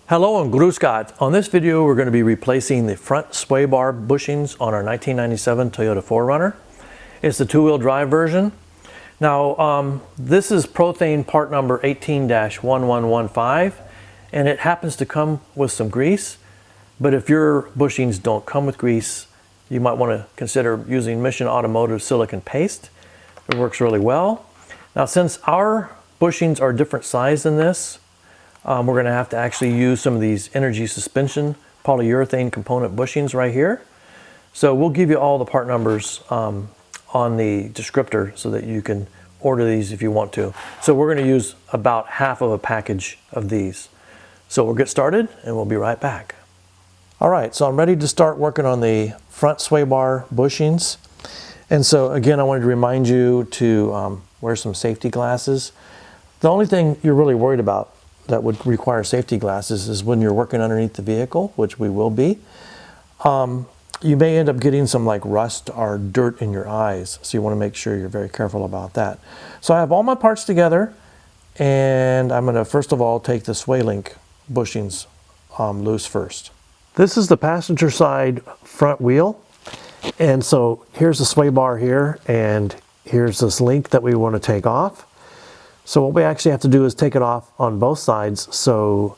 Hello and grüß Gott. On this video we're going to be replacing the front sway bar bushings on our 1997 Toyota 4Runner. It's the two-wheel drive version. Now this is Prothane part number 18-1115 and it happens to come with some grease, but if your bushings don't come with grease you might want to consider using Mission Automotive silicone paste. It works really well. Now since our bushings are different size than this, we're going to have to actually use some of these energy suspension polyurethane component bushings right here. So we'll give you all the part numbers on the descriptor so that you can order these if you want to. So we're going to use about half of a package of these. So we'll get started and we'll be right back. All right, so I'm ready to start working on the front sway bar bushings. And so again, I wanted to remind you to wear some safety glasses. The only thing you're really worried about that would require safety glasses is when you're working underneath the vehicle, which we will be. You may end up getting some like rust or dirt in your eyes, so you want to make sure you're very careful about that. So I have all my parts together, and I'm going to first of all take the sway link bushings loose first. This is the passenger side front wheel, and so here's the sway bar here, and here's this link that we want to take off. So what we actually have to do is take it off on both sides so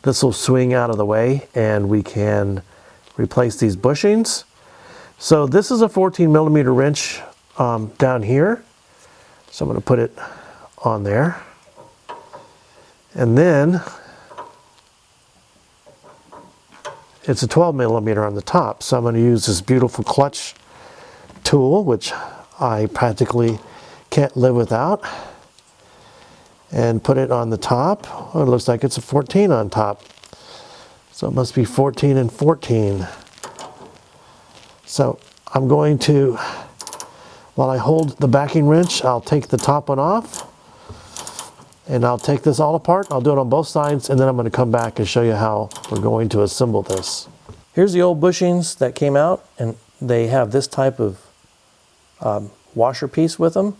this will swing out of the way and we can replace these bushings. So this is a 14mm wrench down here. So I'm going to put it on there. And then it's a 12mm on the top. So I'm going to use this beautiful clutch tool, which I practically can't live without, and put it on the top. Oh, it looks like it's a 14 on top. So it must be 14 and 14. So I'm going to, while I hold the backing wrench, I'll take the top one off and I'll take this all apart. I'll do it on both sides and then I'm going to come back and show you how we're going to assemble this. Here's the old bushings that came out, and they have this type of washer piece with them.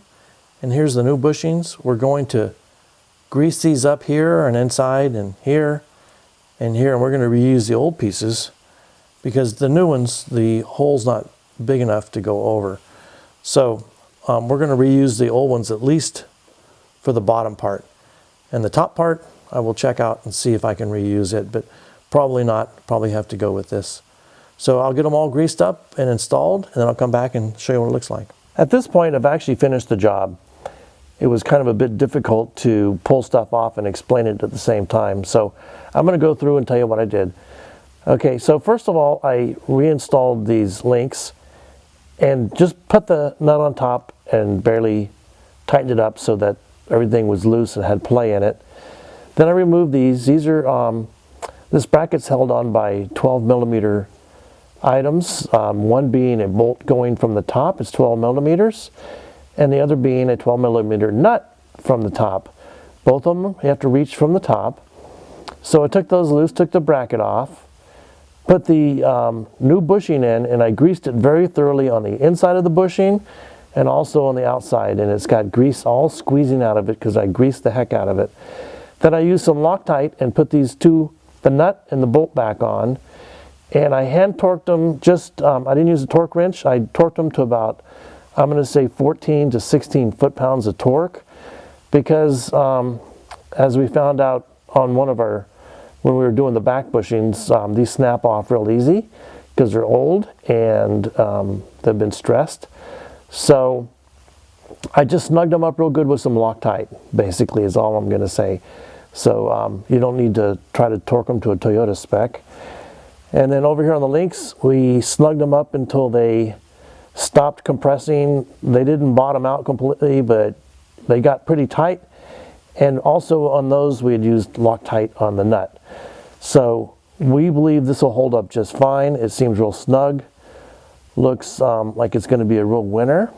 And here's the new bushings. We're going to grease these up here and inside and here and here, and we're going to reuse the old pieces because the new ones, the hole's not big enough to go over. So we're going to reuse the old ones at least for the bottom part. And the top part I will check out and see if I can reuse it, but probably not. Probably have to go with this. So I'll get them all greased up and installed, and then I'll come back and show you what it looks like. At this point I've actually finished the job. It was kind of a bit difficult to pull stuff off and explain it at the same time. So I'm going to go through and tell you what I did. Okay, so first of all, I reinstalled these links and just put the nut on top and barely tightened it up so that everything was loose and had play in it. Then I removed these. These are, this bracket's held on by 12mm items, one being a bolt going from the top, it's 12mm. And the other being a 12mm nut from the top. Both of them you have to reach from the top. So I took those loose, took the bracket off, put the new bushing in, and I greased it very thoroughly on the inside of the bushing and also on the outside, and it's got grease all squeezing out of it because I greased the heck out of it. Then I used some Loctite and put these two, the nut and the bolt back on, and I hand torqued them. Just I didn't use a torque wrench. I torqued them to about, I'm going to say 14 to 16 foot-pounds of torque, because as we found out on one of our, when we were doing the back bushings, these snap off real easy because they're old and they've been stressed. So I just snugged them up real good with some Loctite, basically is all I'm going to say. So you don't need to try to torque them to a Toyota spec. And then over here on the links, we snugged them up until they stopped compressing. They didn't bottom out completely, but they got pretty tight. And also on those we had used Loctite on the nut. So we believe this will hold up just fine. It seems real snug. Looks like it's going to be a real winner.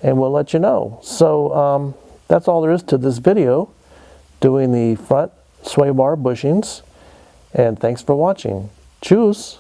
And we'll let you know. So that's all there is to this video, doing the front sway bar bushings. And thanks for watching. Tschüss.